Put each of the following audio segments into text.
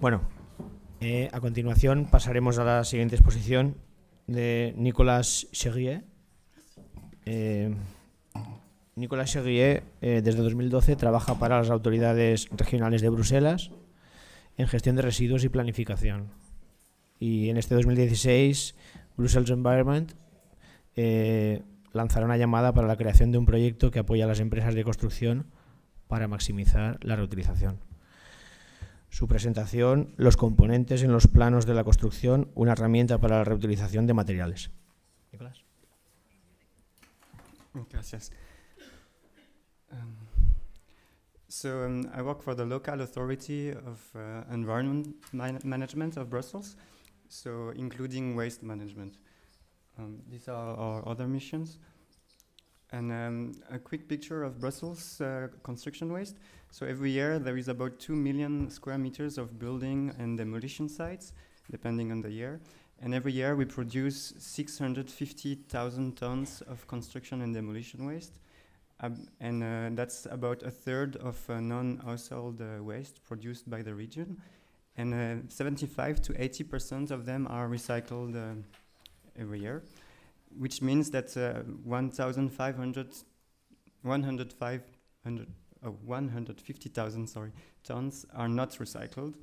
Bueno, a continuación pasaremos a la siguiente exposición de Nicolas Scherrier. Nicolas Scherrier, desde 2012, trabaja para las autoridades regionales de Bruselas en gestión de residuos y planificación. Y en este 2016, Brussels Environment lanzará una llamada para la creación de un proyecto que apoya a las empresas de construcción para maximizar la reutilización. Su presentación, los componentes en los planos de la construcción, una herramienta para la reutilización de materiales. Nicolas. Gracias. I work for the local authority of environment management of Brussels, so including waste management. These are our other missions. And a quick picture of Brussels construction waste. So every year there is about 2 million square meters of building and demolition sites, depending on the year. And every year we produce 650,000 tons of construction and demolition waste. And that's about a third of non-household waste produced by the region. And 75 to 80% of them are recycled every year, which means that 150,000 tons are not recycled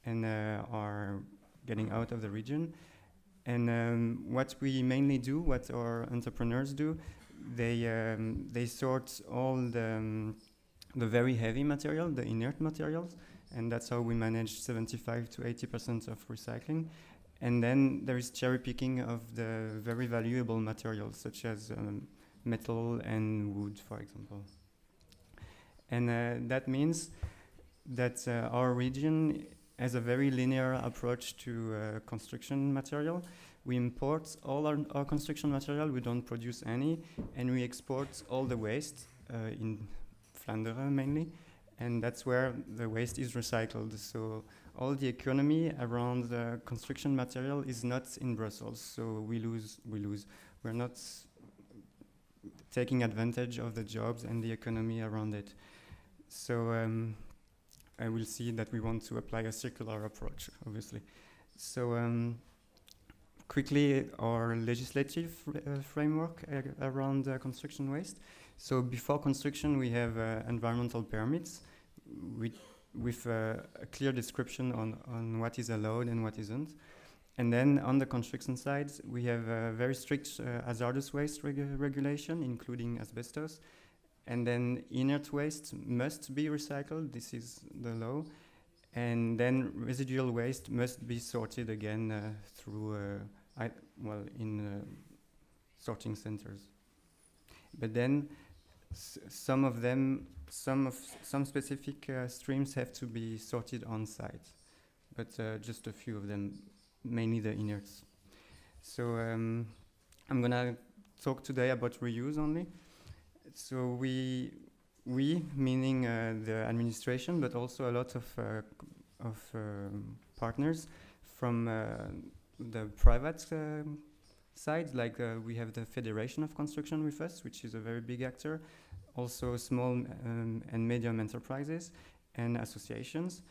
and are getting out of the region. And what we mainly do, what our entrepreneurs do, they sort all the very heavy material, the inert materials, and that's how we manage 75 to 80% of recycling. And then there is cherry picking of the very valuable materials, such as metal and wood, for example. And that means that our region has a very linear approach to construction material. We import all our construction material, we don't produce any, and we export all the waste in Flanders mainly, and that's where the waste is recycled. So all the economy around the construction material is not in Brussels, so we lose. We're not taking advantage of the jobs and the economy around it. So I will see that we want to apply a circular approach, obviously. So quickly, our legislative framework around construction waste. So before construction, we have environmental permits with a clear description on what is allowed and what isn't. And then on the construction side, we have a very strict hazardous waste regulation, including asbestos. And then inert waste must be recycled, this is the law. And then residual waste must be sorted again through, sorting centers. But then some specific streams have to be sorted on site, but just a few of them, mainly the inerts. So I'm gonna talk today about reuse only. So we meaning the administration, but also a lot of partners from the private side, like we have the Federation of Construction with us, which is a very big actor, also small and medium enterprises and associations,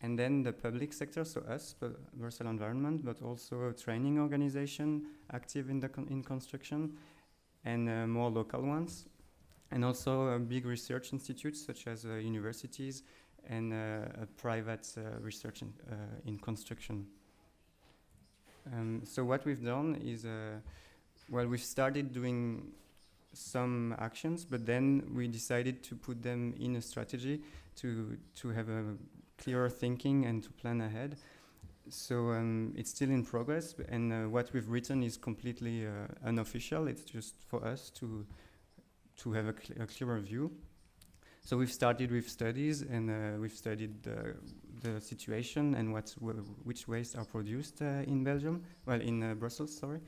and then the public sector, so us, Brussels Environment, but also a training organization active in construction, and more local ones, and also big research institutes such as universities and private research in construction. So what we've done is, we've started doing some actions, but then we decided to put them in a strategy to have a clearer thinking and to plan ahead. So it's still in progress, and what we've written is completely unofficial. It's just for us to have a clearer view. So we've started with studies, and we've studied the situation and which wastes are produced in Belgium, in Brussels, sorry.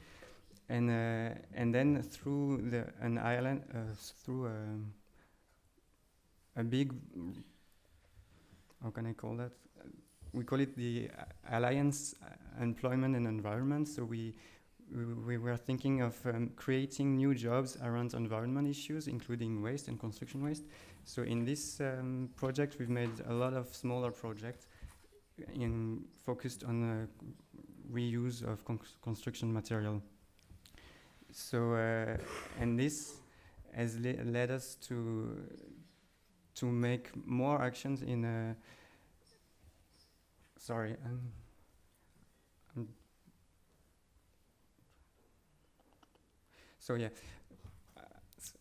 And then through a big, how can I call that? We call it the Alliance Employment and Environment. So we were thinking of creating new jobs around environment issues, including waste and construction waste. So in this project, we've made a lot of smaller projects focused on reuse of construction material. So, and this has led us to make more actions in. Sorry, so yeah.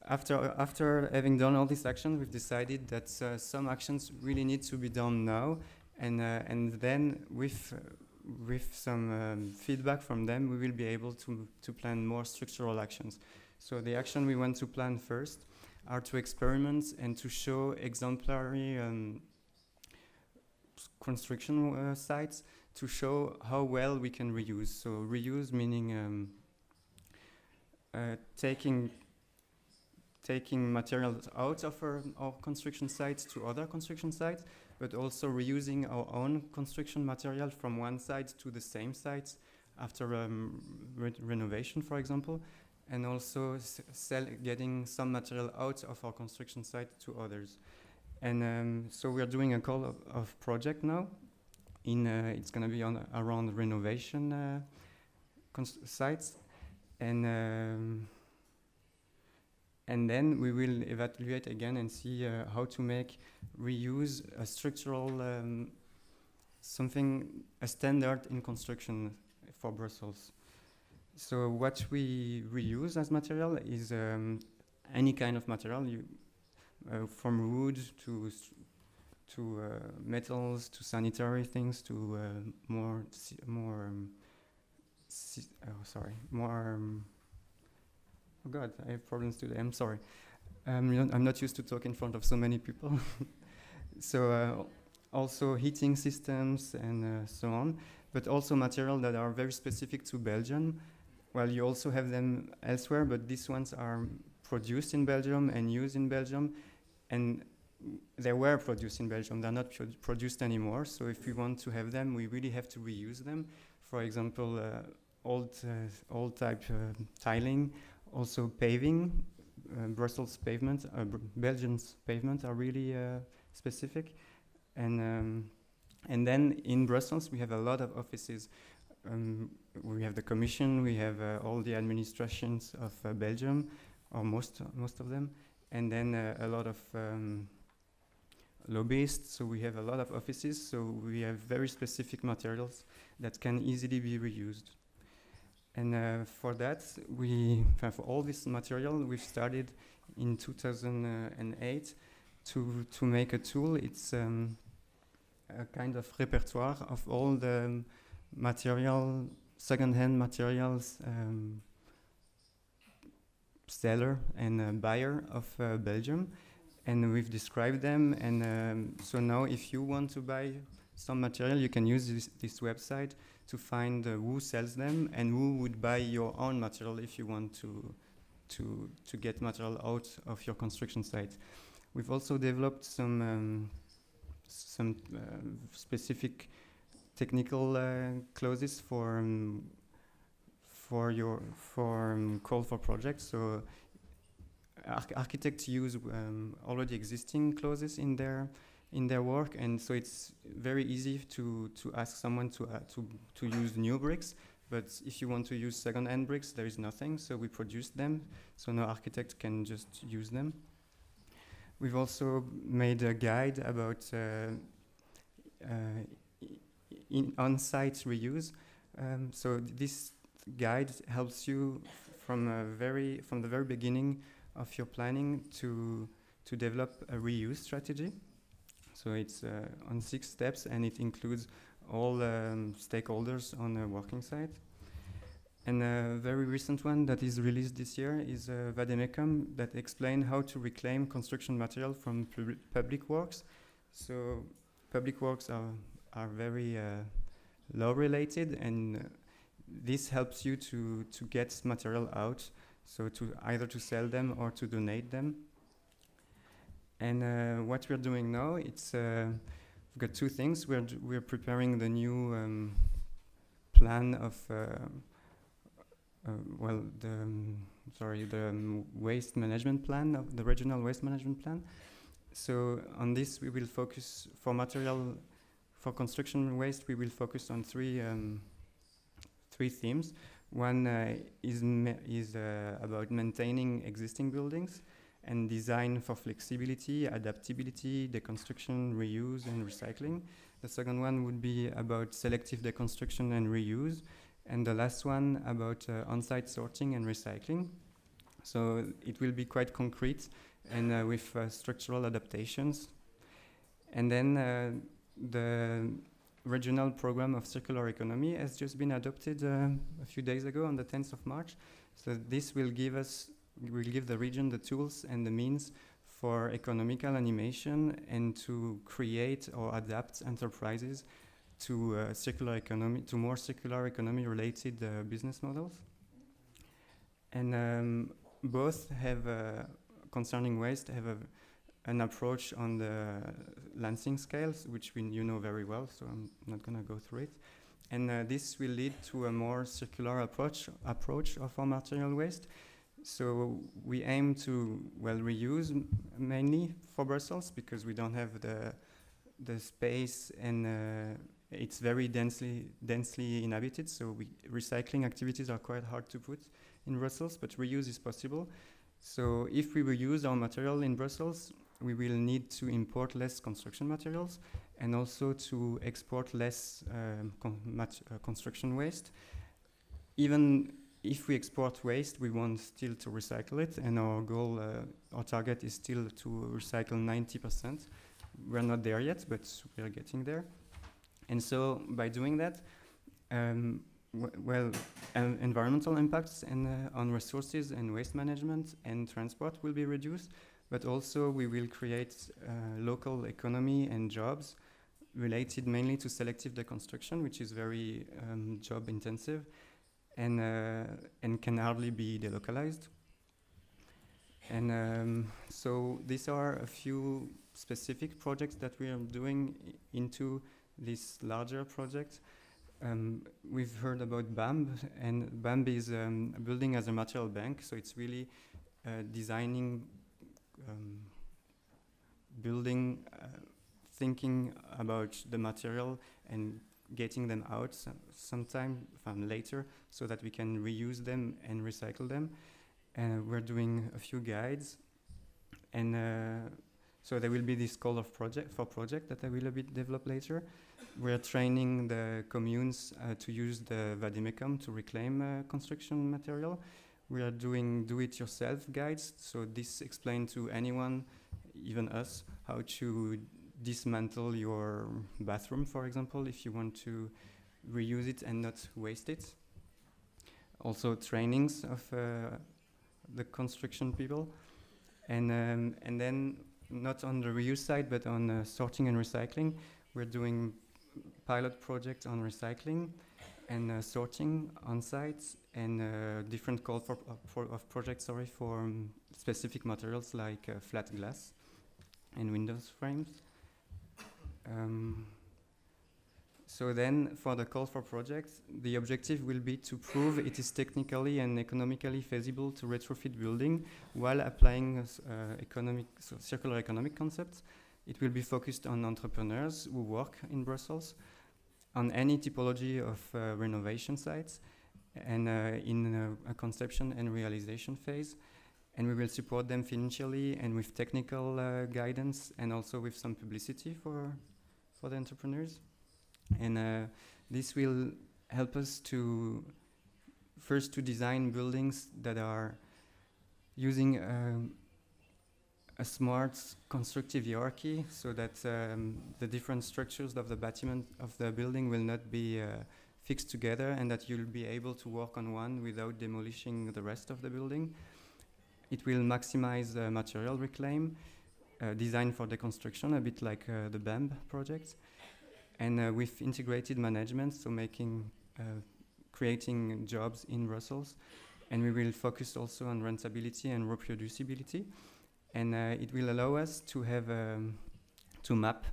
After having done all these actions, we've decided that some actions really need to be done now, and then with some feedback from them, we will be able to plan more structural actions. So the action we want to plan first are to experiment and to show exemplary construction sites to show how well we can reuse. So reuse meaning taking materials out of our construction sites to other construction sites, but also reusing our own construction material from one site to the same site after renovation, for example, and also getting some material out of our construction site to others. And so we are doing a call of project now. It's going to be around renovation sites, and then we will evaluate again and see how to make reuse a structural a standard in construction for Brussels. So what we reuse as material is any kind of material, from wood to metals to sanitary things to oh God, I have problems today. I'm sorry. I'm not used to talk in front of so many people. So also heating systems and so on, but also material that are very specific to Belgium. Well, you also have them elsewhere, but these ones are produced in Belgium and used in Belgium, and they were produced in Belgium. They're not produced anymore. So if we want to have them, we really have to reuse them. For example, old type tiling. Also paving, Brussels pavement, Belgium's pavement are really specific, and then in Brussels we have a lot of offices. We have the Commission, we have all the administrations of Belgium, or most of them, and then a lot of lobbyists. So we have a lot of offices. So we have very specific materials that can easily be reused. And for that, for all this material, we've started in 2008 to make a tool. It's a kind of repertoire of all the second-hand materials, seller and buyer of Belgium. And we've described them. And so now if you want to buy some material, you can use this website to find who sells them and who would buy your own material if you want to get material out of your construction site. We've also developed some specific technical clauses for call for projects. So architects use already existing clauses in their work, and so it's very easy to ask someone to use new bricks. But if you want to use second-hand bricks, there is nothing, so we produced them, so no architect can just use them. We've also made a guide about on-site reuse. So this guide helps you from the very beginning of your planning to develop a reuse strategy. So it's on 6 steps, and it includes all stakeholders on a working site. And a very recent one that is released this year is Vademecum, that explains how to reclaim construction material from public works. So public works are very law related, and this helps you to get material out, so to either to sell them or to donate them. And what we're doing now, it's we've got 2 things. We're preparing the new plan of the waste management plan, of the regional waste management plan. So on this we will focus for material For construction waste, we will focus on three themes. One is about maintaining existing buildings and design for flexibility, adaptability, deconstruction, reuse, and recycling. The second one would be about selective deconstruction and reuse. And the last one about on-site sorting and recycling. So it will be quite concrete and with structural adaptations. And then the regional program of circular economy has just been adopted a few days ago on the 10th of March. So this will give the region the tools and the means for economical animation and to create or adapt enterprises to circular economy, to more circular economy related business models. And both have, concerning waste, have an approach on the Lansing scales, which you know very well, so I'm not going to go through it. And this will lead to a more circular approach of our material waste. So we aim to, well, reuse mainly for Brussels, because we don't have the space and it's very densely inhabited, so recycling activities are quite hard to put in Brussels, but reuse is possible. So if we reuse our material in Brussels, we will need to import less construction materials and also to export less construction waste. Even if we export waste, we want still to recycle it, and our goal, our target is still to recycle 90%. We're not there yet, but we're getting there. And so by doing that, environmental impacts and on resources and waste management and transport will be reduced, but also we will create local economy and jobs related mainly to selective deconstruction, which is very job intensive and can hardly be delocalized. And so these are a few specific projects that we are doing into this larger project. We've heard about BAMB, and BAMB is a building as a material bank, so it's really designing, building, thinking about the material and getting them out sometime later so that we can reuse them and recycle them. And we're doing a few guides, and so there will be this call of project that I will a bit develop later. We're training the communes to use the vademecum to reclaim construction material. We are doing do-it-yourself guides, so this explains to anyone, even us, how to dismantle your bathroom, for example, if you want to reuse it and not waste it. Also trainings of the construction people. And then not on the reuse side, but on sorting and recycling, we're doing pilot projects on recycling and sorting on sites, and different call of projects, for specific materials like flat glass and windows frames. So then for the call for projects, the objective will be to prove it is technically and economically feasible to retrofit building while applying circular economic concepts. It will be focused on entrepreneurs who work in Brussels, on any typology of renovation sites, and in a conception and realization phase. And we will support them financially and with technical guidance, and also with some publicity for the entrepreneurs. And this will help us to first to design buildings that are using a smart constructive hierarchy, so that the different structures of the bâtiment of the building will not be fixed together, and that you'll be able to work on one without demolishing the rest of the building. It will maximize material reclaim, design for deconstruction, a bit like the BAMB project. And with integrated management, so creating jobs in Brussels. And we will focus also on rentability and reproducibility. And it will allow us to have to map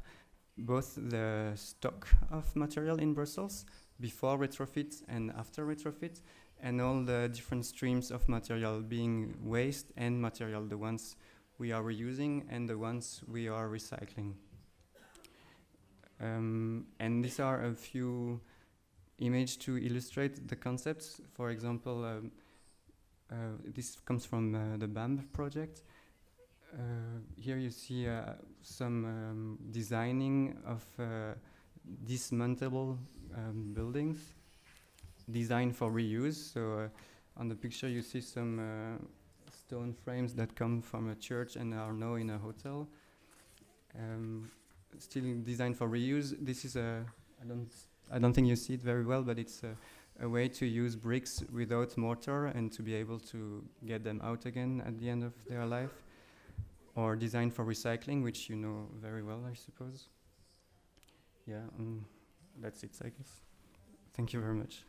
both the stock of material in Brussels before retrofit and after retrofit, and all the different streams of material, being waste and material, the ones we are reusing and the ones we are recycling. And these are a few images to illustrate the concepts. For example, this comes from the BAM project. Here you see some designing of dismantleable buildings designed for reuse. So on the picture you see some stone frames that come from a church and are now in a hotel. Still designed for reuse. This is I don't think you see it very well, but it's a way to use bricks without mortar and to be able to get them out again at the end of their life. Or designed for recycling, which you know very well, I suppose. Yeah, that's it, I guess. Thank you very much.